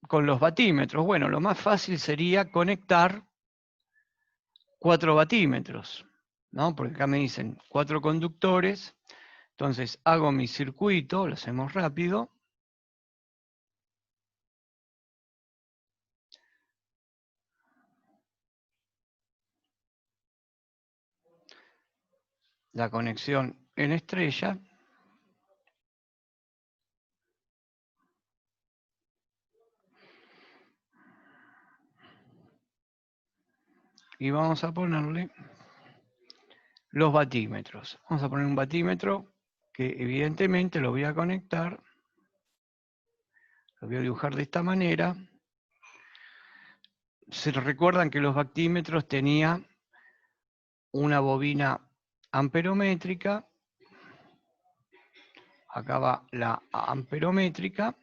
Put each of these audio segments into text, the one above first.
con los batímetros? Bueno, lo más fácil sería conectar 4 batímetros, ¿no? Porque acá me dicen 4 conductores. Entonces hago mi circuito, lo hacemos rápido. La conexión en estrella. Y vamos a ponerle los batímetros. Vamos a poner un batímetro que evidentemente lo voy a conectar. Lo voy a dibujar de esta manera. Se recuerdan que los batímetros tenían una bobina amperométrica. Acá va la amperométrica.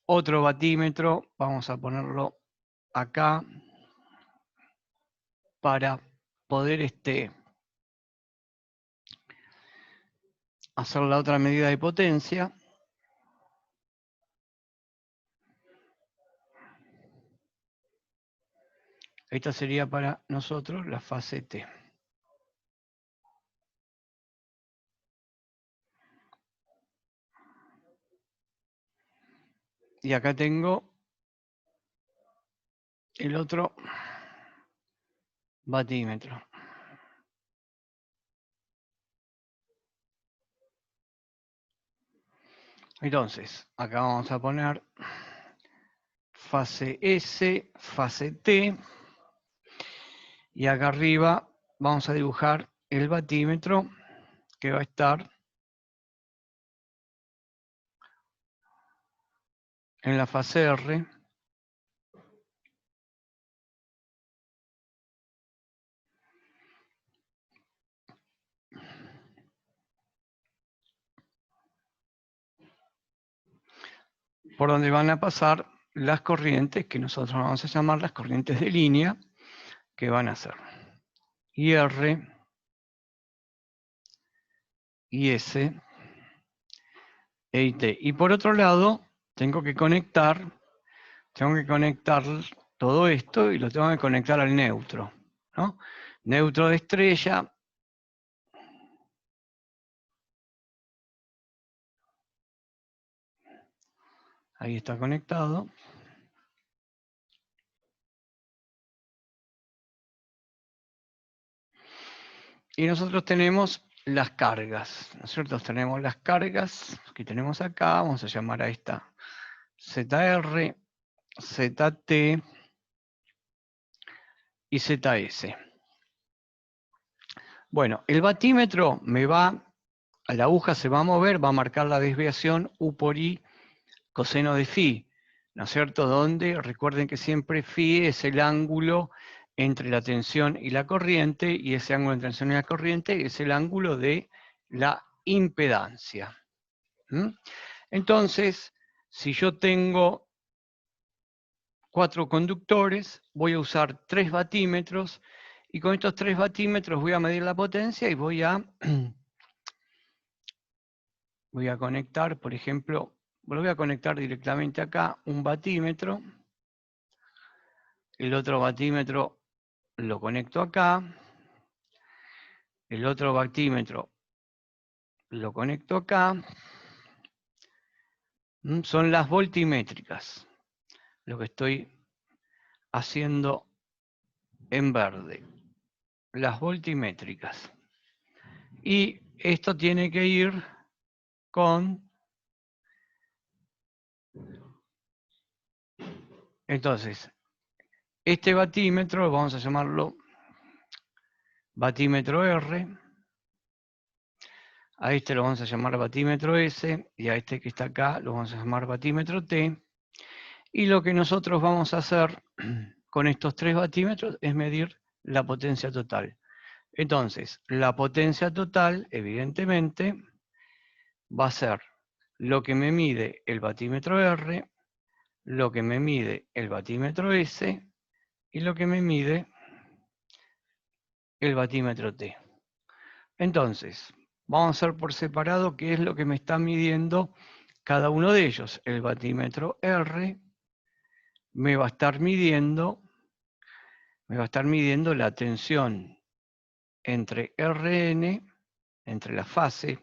Otro batímetro, vamos a ponerlo acá para poder hacer la otra medida de potencia. Esta sería para nosotros la fase T. Y acá tengo el otro batímetro. Entonces, acá vamos a poner fase S, fase T, y acá arriba vamos a dibujar el batímetro que va a estar en la fase R. Por donde van a pasar las corrientes que nosotros vamos a llamar las corrientes de línea, que van a ser IR, IS e IT. Y por otro lado, tengo que conectar todo esto y lo tengo que conectar al neutro, ¿no? Neutro de estrella. Ahí está conectado. Y nosotros tenemos las cargas, ¿no es cierto? Tenemos las cargas que tenemos acá, vamos a llamar a esta ZR, ZT y ZS. Bueno, el batímetro la aguja se va a mover, va a marcar la desviación U por I coseno de phi, ¿no es cierto? Donde recuerden que siempre phi es el ángulo entre la tensión y la corriente, y ese ángulo entre la tensión y la corriente es el ángulo de la impedancia. Entonces, si yo tengo 4 conductores, voy a usar 3 batímetros, y con estos 3 batímetros voy a medir la potencia y voy a conectar, por ejemplo, lo voy a conectar directamente acá, un batímetro. El otro batímetro lo conecto acá. El otro batímetro lo conecto acá. Son las voltimétricas, lo que estoy haciendo en verde. Las voltimétricas. Y esto tiene que ir con... Entonces, este batímetro, vamos a llamarlo batímetro R. A este lo vamos a llamar batímetro S, y a este que está acá lo vamos a llamar batímetro T. Y lo que nosotros vamos a hacer con estos 3 batímetros es medir la potencia total. Entonces, la potencia total, evidentemente, va a ser lo que me mide el batímetro R, lo que me mide el batímetro S y lo que me mide el batímetro T. Entonces, vamos a hacer por separado qué es lo que me está midiendo cada uno de ellos. El batímetro R me va a estar midiendo la tensión entre Rn, entre la fase,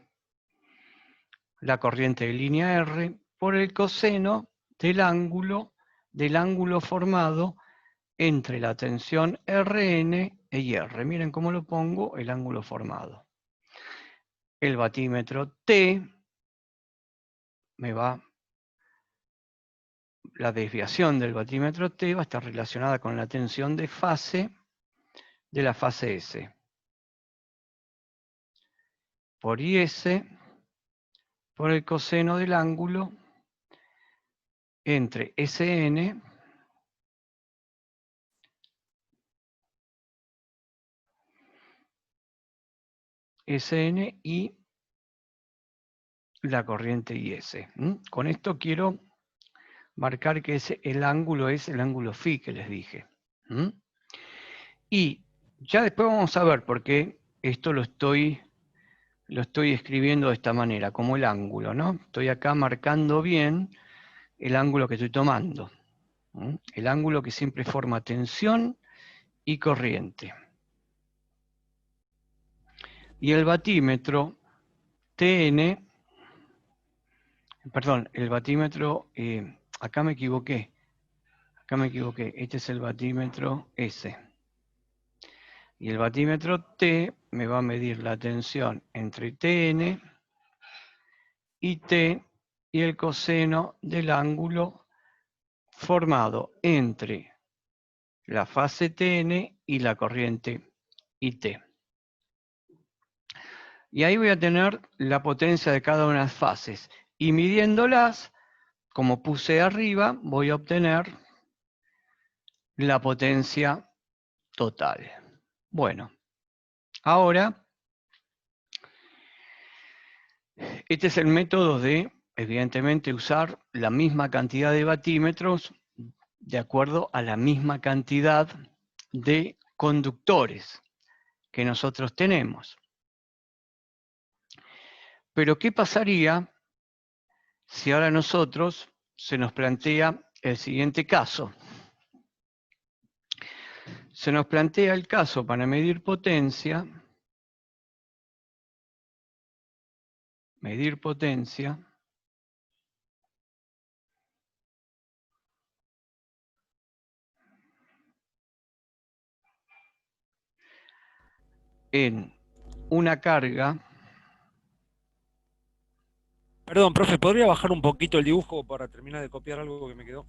la corriente de línea R, por el coseno del ángulo formado entre la tensión Rn y R. Miren cómo lo pongo, el ángulo formado. El batímetro T la desviación del batímetro T va a estar relacionada con la tensión de fase de la fase S. Por IS, por el coseno del ángulo entre SN y la corriente IS. Con esto quiero marcar que el ángulo es el ángulo φ que les dije. Y ya después vamos a ver por qué esto lo estoy escribiendo de esta manera, como el ángulo, ¿no? Estoy acá marcando bien el ángulo que estoy tomando. El ángulo que siempre forma tensión y corriente. Y el batímetro TN, perdón, el batímetro, acá me equivoqué, este es el batímetro S. Y el batímetro T me va a medir la tensión entre TN y T y el coseno del ángulo formado entre la fase TN y la corriente IT. Y ahí voy a tener la potencia de cada una de las fases. Y midiéndolas, como puse arriba, voy a obtener la potencia total. Bueno, ahora, este es el método de, evidentemente, usar la misma cantidad de batímetros de acuerdo a la misma cantidad de conductores que nosotros tenemos. Pero, ¿qué pasaría si ahora nosotros se nos plantea el siguiente caso? Se nos plantea el caso para medir potencia, en una carga. Perdón, profe, ¿podría bajar un poquito el dibujo para terminar de copiar algo que me quedó?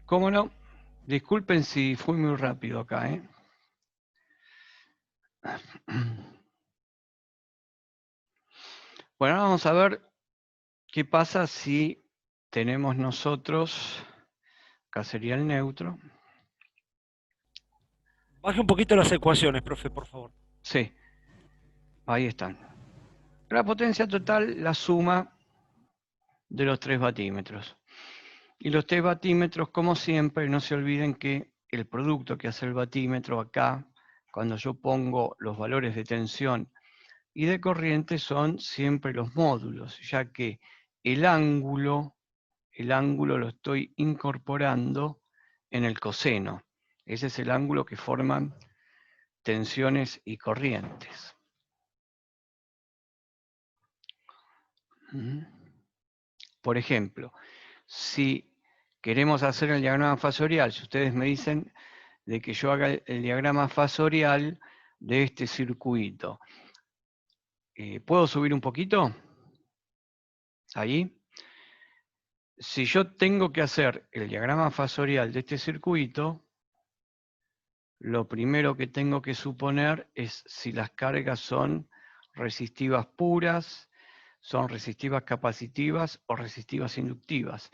¿Cómo no? Disculpen si fui muy rápido acá, ¿eh? Bueno, vamos a ver qué pasa si tenemos nosotros, acá sería el neutro. Baje un poquito las ecuaciones, profe, por favor. Sí, ahí están. La potencia total, la suma de los 3 batímetros. Y los 3 batímetros, como siempre, no se olviden que el producto que hace el batímetro acá, cuando yo pongo los valores de tensión y de corriente, son siempre los módulos, ya que el ángulo lo estoy incorporando en el coseno. Ese es el ángulo que forman tensiones y corrientes. Por ejemplo, si queremos hacer el diagrama fasorial, si ustedes me dicen de que yo haga el diagrama fasorial de este circuito, ¿puedo subir un poquito? Ahí. Si yo tengo que hacer el diagrama fasorial de este circuito, lo primero que tengo que suponer es si las cargas son resistivas puras, son resistivas capacitivas o resistivas inductivas.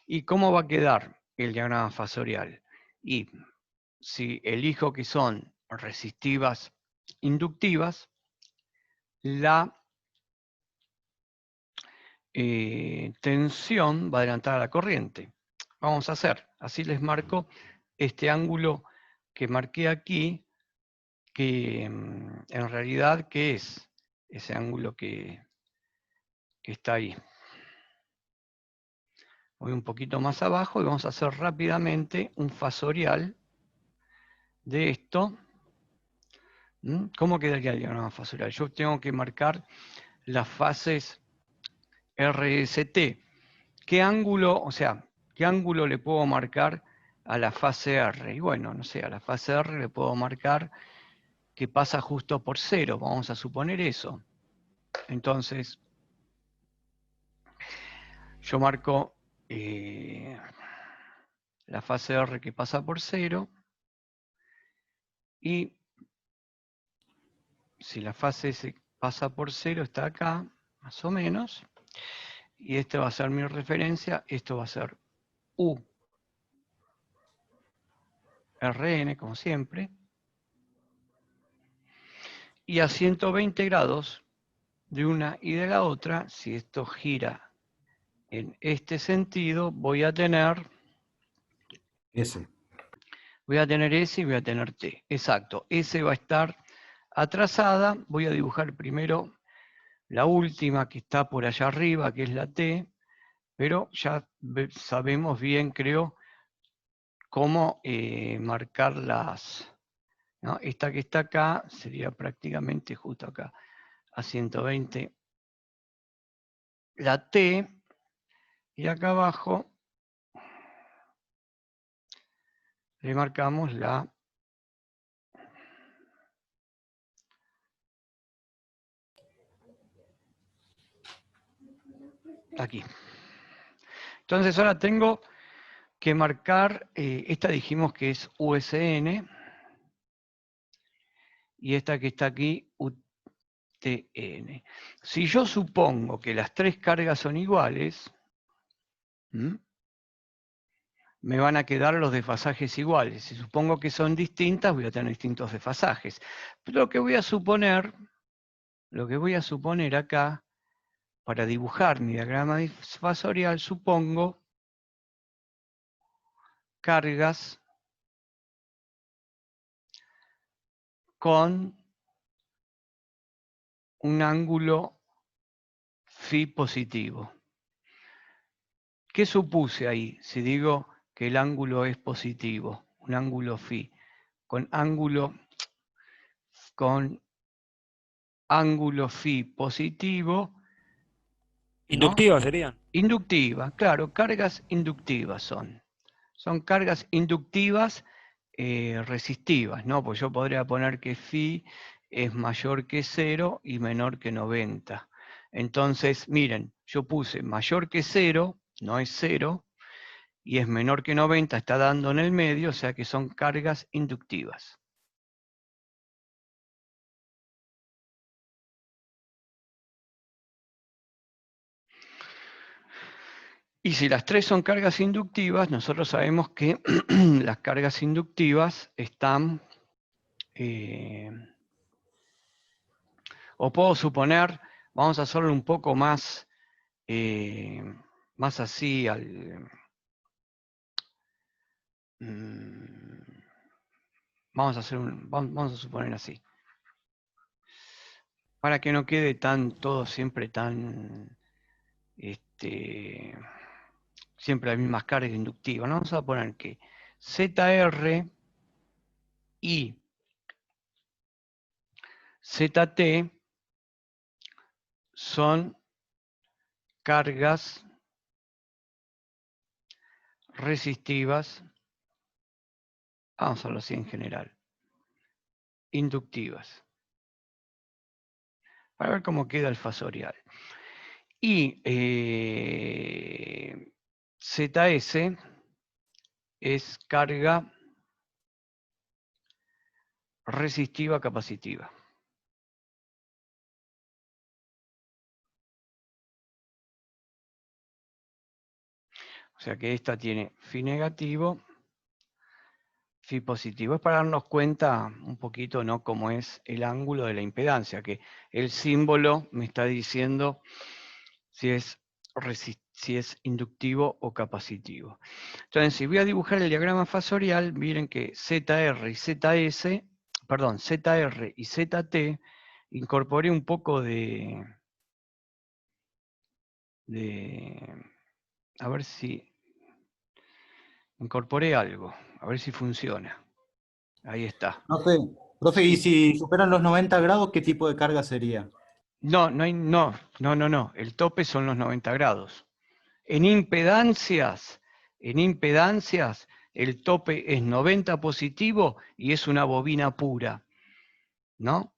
¿Y cómo va a quedar el diagrama fasorial? Y si elijo que son resistivas inductivas, la tensión va a adelantar a la corriente. Vamos a hacer, así les marco este ángulo que marqué aquí, que en realidad, ¿qué es? Ese ángulo que está ahí. Voy un poquito más abajo y vamos a hacer rápidamente un fasorial de esto. ¿Cómo quedaría el diagrama fasorial? Yo tengo que marcar las fases RST. ¿Qué ángulo, o sea, qué ángulo le puedo marcar a la fase R? Y bueno, no sé, a la fase R le puedo marcar que pasa justo por 0. Vamos a suponer eso. Entonces, yo marco la fase R que pasa por 0. Y si la fase S pasa por 0, está acá, más o menos. Y esta va a ser mi referencia. Esto va a ser U. Rn, como siempre. Y a 120 grados de una y de la otra, si esto gira en este sentido, voy a tener S. Voy a tener S y voy a tener T. Exacto. S va a estar atrasada. Voy a dibujar primero la última que está por allá arriba, que es la T, pero ya sabemos bien, creo, cómo marcar las... ¿no? Esta que está acá sería prácticamente justo acá, a 120. La T, y acá abajo le marcamos la aquí. Entonces ahora tengo que marcar, esta dijimos que es USN, y esta que está aquí, UTN. Si yo supongo que las tres cargas son iguales, me van a quedar los desfasajes iguales. Si supongo que son distintas, voy a tener distintos desfasajes. Pero lo que voy a suponer acá, para dibujar mi diagrama fasorial, supongo cargas con un ángulo phi positivo. ¿Qué supuse ahí si digo que el ángulo es positivo? Un ángulo phi. Con ángulo phi positivo. Inductivas ¿no? serían. Inductiva, claro, cargas inductivas son. Son cargas inductivas resistivas, ¿no? Pues yo podría poner que phi es mayor que 0 y menor que 90. Entonces, miren, yo puse mayor que 0, no es 0, y es menor que 90, está dando en el medio, o sea que son cargas inductivas. Y si las tres son cargas inductivas, nosotros sabemos que las cargas inductivas están... o puedo suponer, vamos a hacerlo un poco más, más así vamos a suponer así. Para que no quede todo siempre tan, siempre las mismas cargas inductivas, ¿no? Vamos a poner que ZR y ZT son cargas resistivas, vamos a hacerlo así en general, inductivas, para ver cómo queda el fasorial. Y ZS es carga resistiva capacitiva. O sea que esta tiene phi negativo, phi positivo. Es para darnos cuenta un poquito, ¿no?, cómo es el ángulo de la impedancia, que el símbolo me está diciendo si es inductivo o capacitivo. Entonces, si voy a dibujar el diagrama fasorial, miren que ZR y ZS, perdón, ZR y ZT, incorporé un poco a ver si Incorporé algo, a ver si funciona. Ahí está. Profe, y Sí. si superan los 90 grados, ¿qué tipo de carga sería? No, no. El tope son los 90 grados. En impedancias, el tope es 90 positivo y es una bobina pura, ¿no?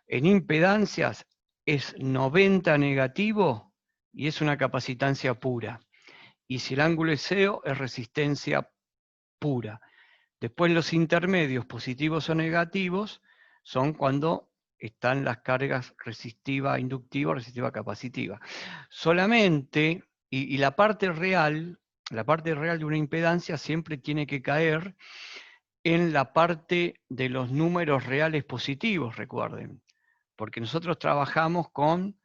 En impedancias es 90 negativo y es una capacitancia pura. Y si el ángulo es cero, es resistencia pura. Después los intermedios, positivos o negativos, son cuando están las cargas resistiva inductiva o resistiva capacitiva. Solamente, y la parte real de una impedancia siempre tiene que caer en la parte de los números reales positivos, recuerden, porque nosotros trabajamos con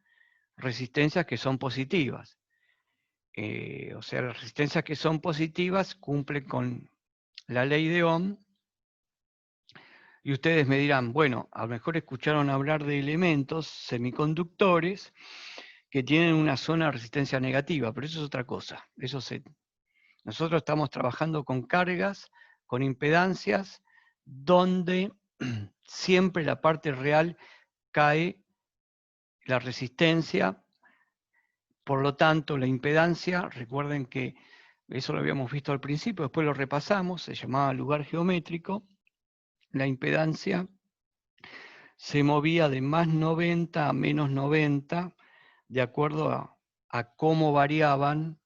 resistencias que son positivas. O sea, las resistencias que son positivas cumplen con la ley de Ohm. Y ustedes me dirán, bueno, a lo mejor escucharon hablar de elementos semiconductores que tienen una zona de resistencia negativa, pero eso es otra cosa. Nosotros estamos trabajando con cargas, con impedancias, donde siempre la parte real cae la resistencia. Por lo tanto, la impedancia, recuerden que eso lo habíamos visto al principio, después lo repasamos, se llamaba lugar geométrico. La impedancia se movía de más 90 a menos 90, de acuerdo a cómo variaban,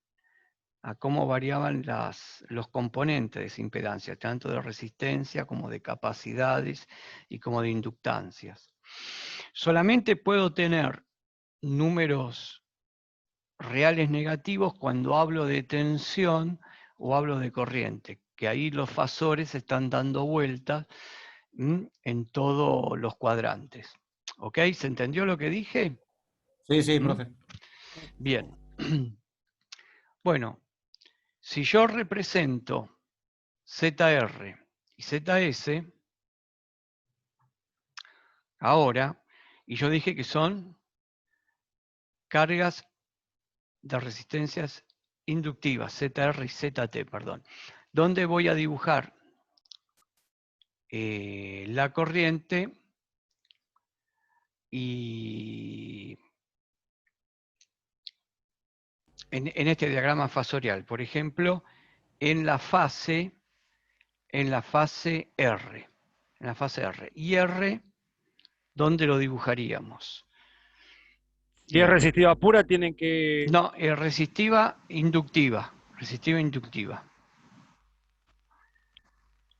los componentes de esa impedancia, tanto de resistencia como de capacidades y como de inductancias. Solamente puedo tener números reales negativos cuando hablo de tensión o hablo de corriente, que ahí los fasores están dando vueltas en todos los cuadrantes. ¿Ok? ¿Se entendió lo que dije? Sí, profe. Bien. Bueno, si yo represento ZR y ZS, ahora, y yo dije que son cargas de resistencias inductivas, ZR y ZT, perdón. ¿Dónde voy a dibujar la corriente? Y en este diagrama fasorial, por ejemplo, en la fase R. En la fase R. Y R, ¿dónde lo dibujaríamos? Si es resistiva pura, tienen que... No, resistiva inductiva. Resistiva inductiva.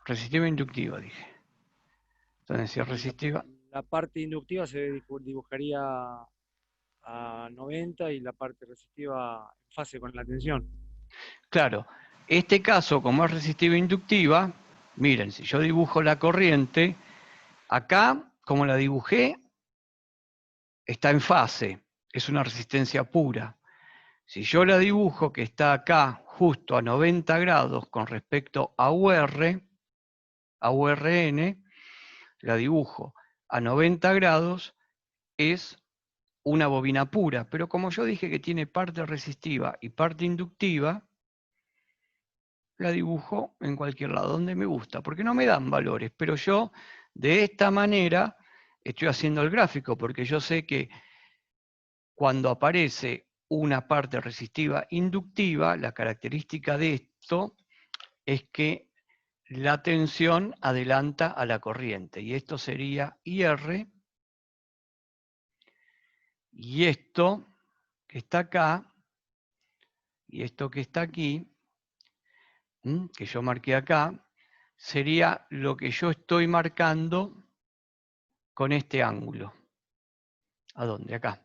Resistiva inductiva, dije. Entonces, si es resistiva... La parte inductiva se dibujaría a 90 y la parte resistiva en fase con la tensión. Claro, este caso, como es resistiva inductiva, miren, si yo dibujo la corriente, acá, como la dibujé, está en fase, es una resistencia pura. Si yo la dibujo que está acá justo a 90 grados con respecto a UR, a URN, la dibujo a 90 grados, es una bobina pura. Pero como yo dije que tiene parte resistiva y parte inductiva, la dibujo en cualquier lado, donde me gusta, porque no me dan valores, pero yo de esta manera estoy haciendo el gráfico, porque yo sé que cuando aparece una parte resistiva inductiva, la característica de esto es que la tensión adelanta a la corriente, y esto sería IR, y esto que está acá, y esto que está aquí, que yo marqué acá, sería lo que yo estoy marcando con este ángulo. ¿A dónde? Acá.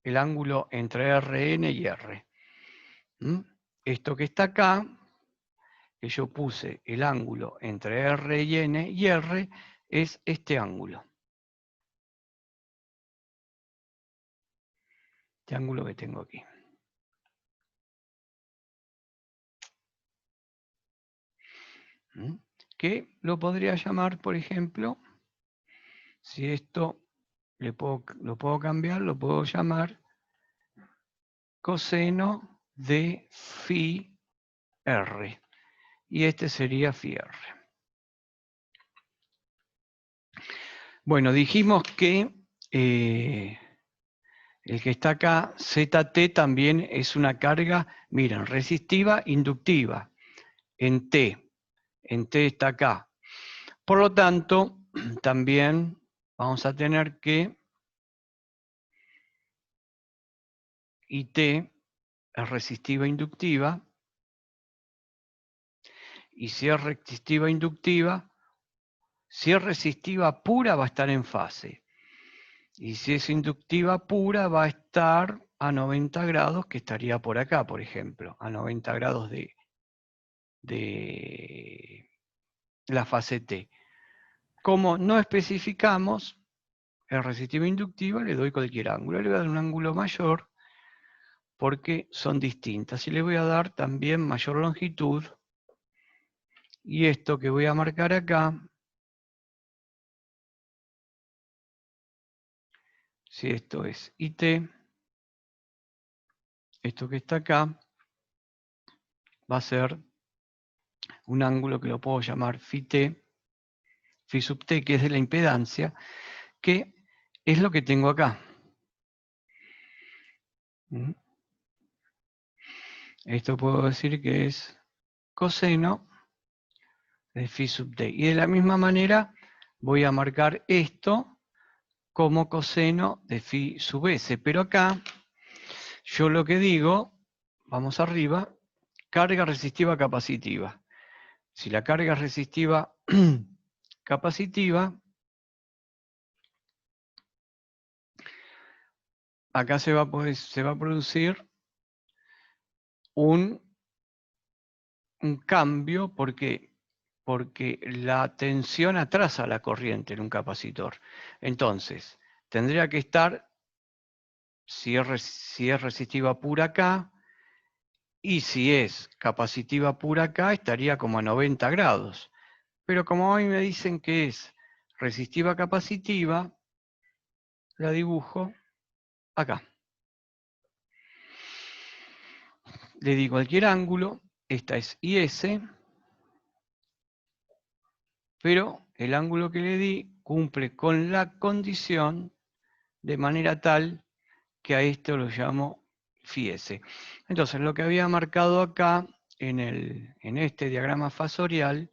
El ángulo entre RN y R. Esto que está acá, que yo puse el ángulo entre R y N y R, es este ángulo. Este ángulo que tengo aquí. Que lo podría llamar, por ejemplo, si esto lo puedo cambiar, lo puedo llamar coseno de phi R. y este sería phi r. Bueno, dijimos que el que está acá, ZT, también es una carga, miren, resistiva, inductiva, en T está acá. Por lo tanto, también vamos a tener que IT es resistiva inductiva, y si es resistiva inductiva, si es resistiva pura va a estar en fase, y si es inductiva pura va a estar a 90 grados, que estaría por acá, por ejemplo, a 90 grados de la fase T. Como no especificamos, es resistiva inductiva, le doy cualquier ángulo. Le voy a dar un ángulo mayor, porque son distintas. Y le voy a dar también mayor longitud. Y esto que voy a marcar acá, si esto es IT, esto que está acá, va a ser un ángulo que lo puedo llamar phi T, phi sub T, que es de la impedancia, que es lo que tengo acá. Esto puedo decir que es coseno de phi sub T. Y de la misma manera voy a marcar esto como coseno de phi sub S. Pero acá yo lo que digo, vamos arriba, carga resistiva capacitiva. Si la carga es resistiva capacitiva, acá se va a producir un cambio, porque la tensión atrasa la corriente en un capacitor. Entonces, tendría que estar, si es resistiva pura acá, y si es capacitiva pura acá, estaría como a 90 grados. Pero como hoy me dicen que es resistiva capacitiva, la dibujo acá. Le di cualquier ángulo, esta es IS, pero el ángulo que le di cumple con la condición de manera tal que a esto lo llamo phi S. Entonces, lo que había marcado acá en este diagrama fasorial,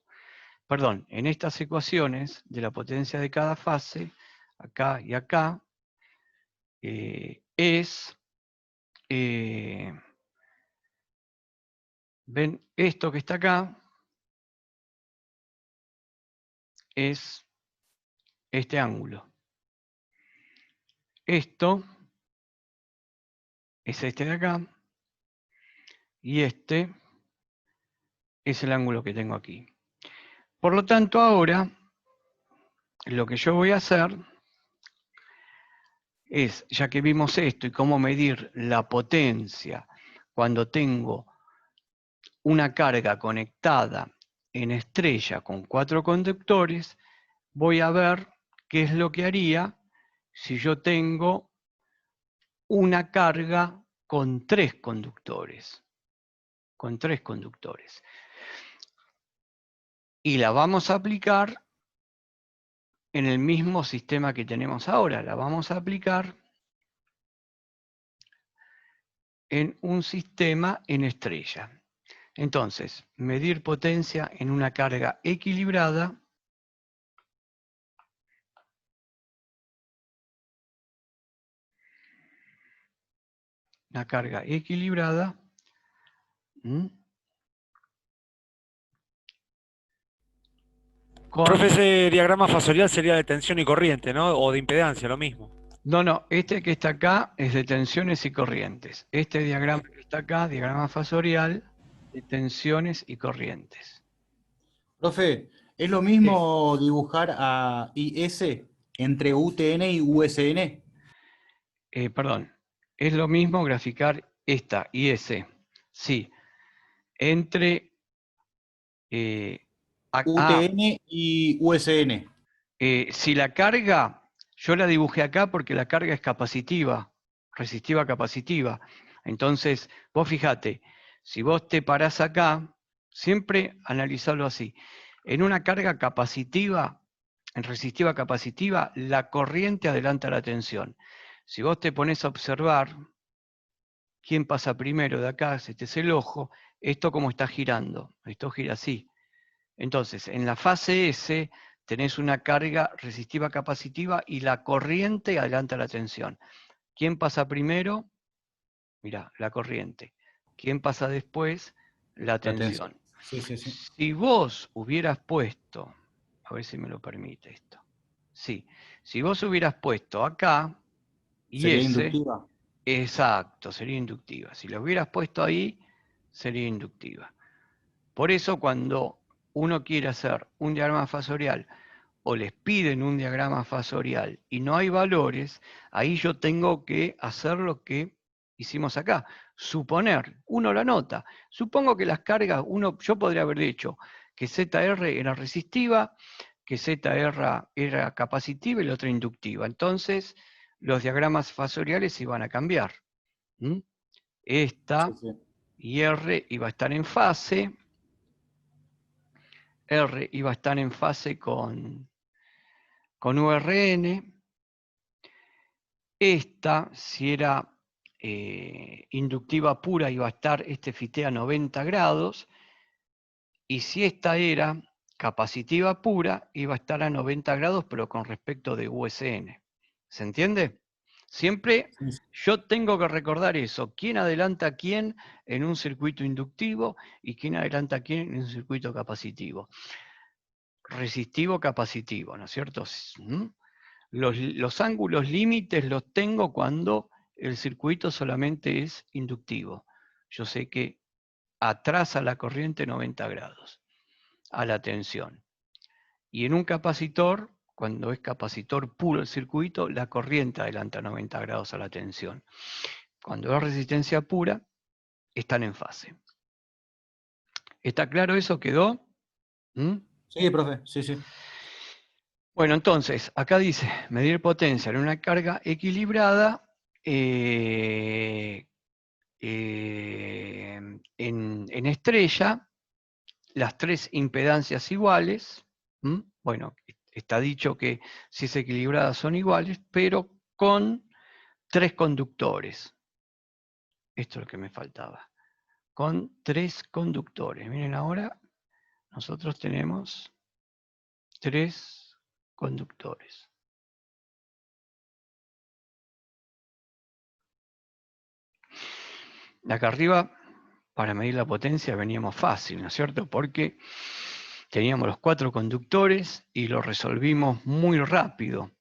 perdón, en estas ecuaciones de la potencia de cada fase, acá y acá, ven, esto que está acá es este ángulo. Esto es este de acá, y este es el ángulo que tengo aquí. Por lo tanto, ahora, lo que yo voy a hacer es, ya que vimos esto y cómo medir la potencia cuando tengo una carga conectada en estrella con 4 conductores, voy a ver qué es lo que haría si yo tengo una carga con 3 conductores. Con 3 conductores. Y la vamos a aplicar en el mismo sistema que tenemos ahora. La vamos a aplicar en un sistema en estrella. Entonces, medir potencia en una carga equilibrada con... Profe, ese diagrama fasorial sería de tensión y corriente, ¿no? O de impedancia, lo mismo. No, este que está acá es de tensiones y corrientes. Este diagrama que está acá, diagrama fasorial, de tensiones y corrientes. Profe, ¿es lo mismo dibujar a IS entre UTN y USN? Perdón, es lo mismo graficar esta IS, sí, entre UTN y USN. si la carga, yo la dibujé acá porque la carga es capacitiva, resistiva capacitiva. Entonces, vos fijate, si vos te parás acá, Siempre analizarlo así. En una carga capacitiva, en resistiva capacitiva, la corriente adelanta la tensión. Si vos te pones a observar quién pasa primero de acá, si este es el ojo, esto como está girando, esto gira así. Entonces, en la fase S tenés una carga resistiva capacitiva y la corriente adelanta la tensión. ¿Quién pasa primero? Mirá, la corriente. ¿Quién pasa después? La tensión. Sí, sí, sí. Si vos hubieras puesto, a ver si me lo permite esto. Sí, si vos hubieras puesto acá y ¿Sería ese, inductiva? exacto, sería inductiva. Si lo hubieras puesto ahí, sería inductiva. Por eso cuando uno quiere hacer un diagrama fasorial o les piden un diagrama fasorial y no hay valores, ahí yo tengo que hacer lo que hicimos acá. Suponer, uno la nota. Supongo que las cargas, yo podría haber dicho que ZR era resistiva, que ZR era capacitiva y la otra inductiva. Entonces, los diagramas fasoriales iban a cambiar. Esta Sí, sí. y R iba a estar en fase. R iba a estar en fase con URN. Esta, si era inductiva pura, iba a estar este fité a 90 grados. Y si esta era capacitiva pura, iba a estar a 90 grados, pero con respecto de USN. ¿Se entiende? Siempre Sí, yo tengo que recordar eso. ¿Quién adelanta a quién en un circuito inductivo y quién adelanta a quién en un circuito capacitivo? Resistivo-capacitivo, ¿no es cierto? Los ángulos límites los tengo cuando el circuito solamente es inductivo. Yo sé que atrasa la corriente 90 grados a la tensión. Y en un capacitor, cuando es capacitor puro el circuito, la corriente adelanta 90 grados a la tensión. Cuando es resistencia pura, están en fase. ¿Está claro eso? ¿Quedó? Sí, profe, sí, sí. Bueno, entonces, acá dice, medir potencia en una carga equilibrada en estrella, las tres impedancias iguales. Bueno, está dicho que si es equilibrada son iguales, pero con tres conductores. Esto es lo que me faltaba. Con tres conductores. Miren ahora, nosotros tenemos tres conductores. De acá arriba, para medir la potencia veníamos fácil, ¿no es cierto? Porque teníamos los cuatro conductores y lo resolvimos muy rápido.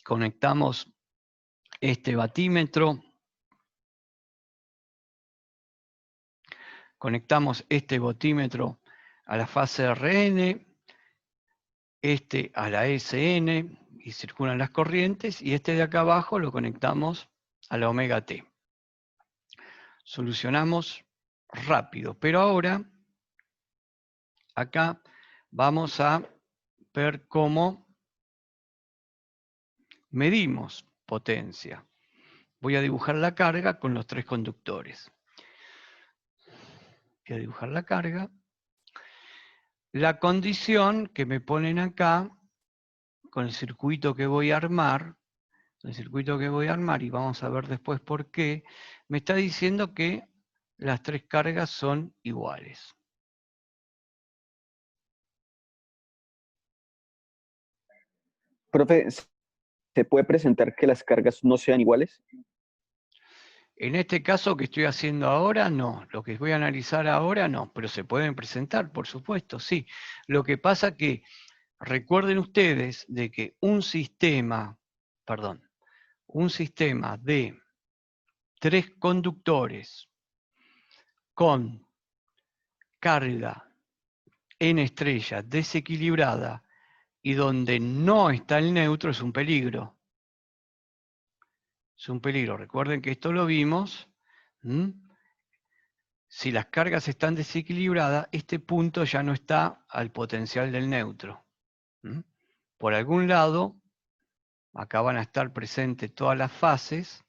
Conectamos este batímetro, conectamos este batímetro a la fase RN, este a la SN, y circulan las corrientes, y este de acá abajo lo conectamos a la omega T. Solucionamos rápido, pero ahora acá vamos a ver cómo medimos potencia. Voy a dibujar la carga con los tres conductores. Voy a dibujar la carga. La condición que me ponen acá, con el circuito que voy a armar, y vamos a ver después por qué, me está diciendo que las tres cargas son iguales. Profe, ¿se puede presentar que las cargas no sean iguales? En este caso que estoy haciendo ahora, no. Lo que voy a analizar ahora, no. Pero se pueden presentar, por supuesto, sí. Lo que pasa que, recuerden ustedes de que un sistema de tres conductores con carga en estrella desequilibrada y donde no está el neutro es un peligro. Es un peligro. Recuerden que esto lo vimos. Si las cargas están desequilibradas, este punto ya no está al potencial del neutro. Por algún lado, acá van a estar presentes todas las fases.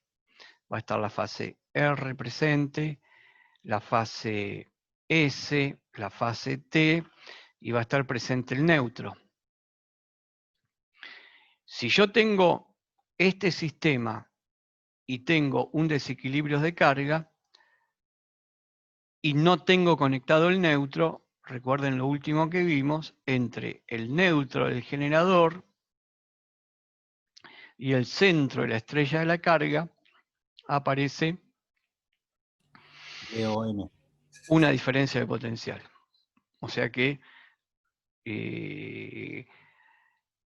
Va a estar la fase R presente, la fase S, la fase T, y va a estar presente el neutro. Si yo tengo este sistema y tengo un desequilibrio de carga y no tengo conectado el neutro, recuerden lo último que vimos, entre el neutro del generador y el centro de la estrella de la carga aparece DOM. una diferencia de potencial. O sea que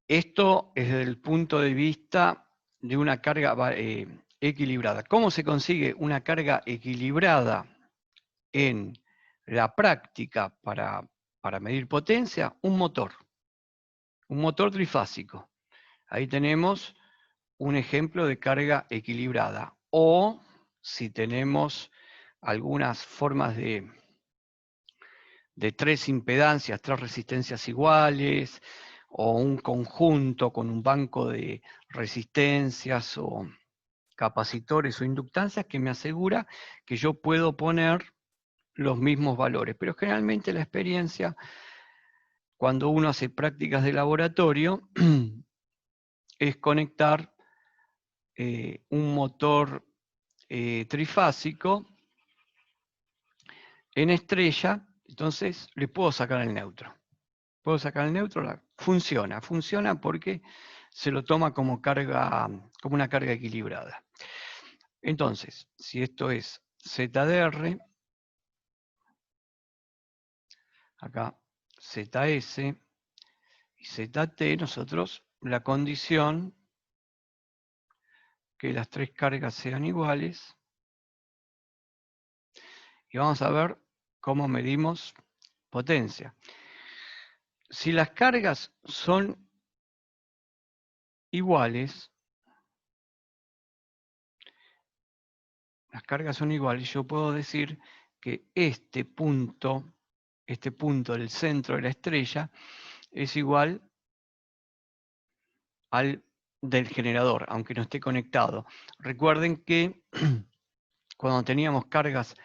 esto es desde el punto de vista de una carga equilibrada. ¿Cómo se consigue una carga equilibrada en la práctica para medir potencia? Un motor trifásico. Ahí tenemos un ejemplo de carga equilibrada. O si tenemos algunas formas de tres impedancias, tres resistencias iguales, o un conjunto con un banco de resistencias o capacitores o inductancias que me asegura que yo puedo poner los mismos valores. Pero generalmente la experiencia, cuando uno hace prácticas de laboratorio, es conectar un motor trifásico en estrella, entonces le puedo sacar el neutro. Puedo sacar el neutro, funciona porque se lo toma como una carga equilibrada. Entonces, si esto es ZDR, acá ZS y ZT, nosotros la condición que las tres cargas sean iguales, y vamos a ver cómo medimos potencia. Si las cargas son iguales, yo puedo decir que este punto del centro de la estrella, es igual al del generador, aunque no esté conectado. Recuerden que cuando teníamos cargas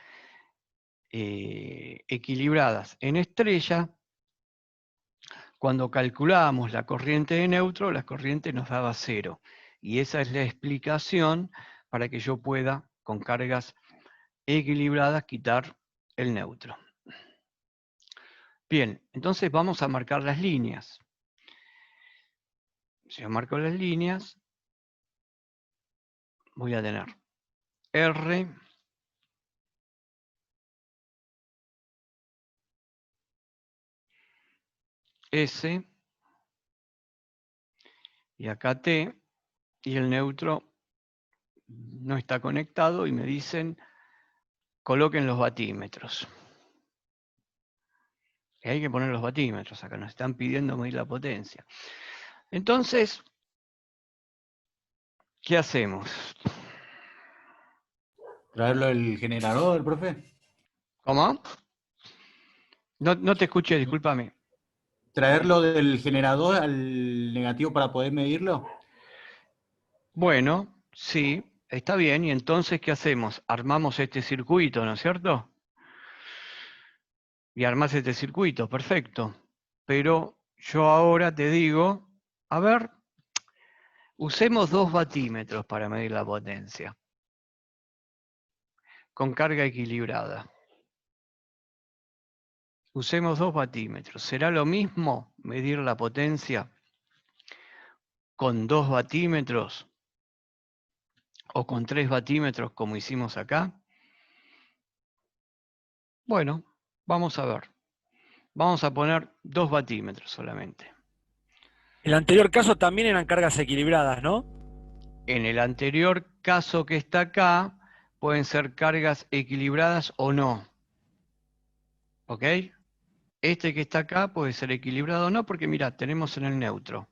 equilibradas en estrella, cuando calculábamos la corriente de neutro, la corriente nos daba 0. Y esa es la explicación para que yo pueda, con cargas equilibradas, quitar el neutro. Bien, entonces vamos a marcar las líneas. Si yo marco las líneas, voy a tener R, S, y acá T, y el neutro no está conectado y me dicen coloquen los batímetros. Y hay que poner los batímetros, acá nos están pidiendo medir la potencia. Entonces, ¿qué hacemos? ¿Traerlo el generador, profe? ¿Cómo? No te escuché, discúlpame. ¿Traerlo del generador al negativo para poder medirlo? Bueno, sí, está bien. Y entonces, ¿qué hacemos? Armamos este circuito, ¿no es cierto? Y armás este circuito, perfecto. Pero yo ahora te digo, a ver, usemos 2 batímetros para medir la potencia, con carga equilibrada. Usemos 2 batímetros. ¿Será lo mismo medir la potencia con 2 batímetros o con 3 batímetros como hicimos acá? Bueno, vamos a ver. Vamos a poner 2 batímetros solamente. El anterior caso también eran cargas equilibradas, ¿no? En el anterior caso que está acá, pueden ser cargas equilibradas o no. ¿Ok? Este que está acá puede ser equilibrado o no, porque mirá, tenemos en el neutro.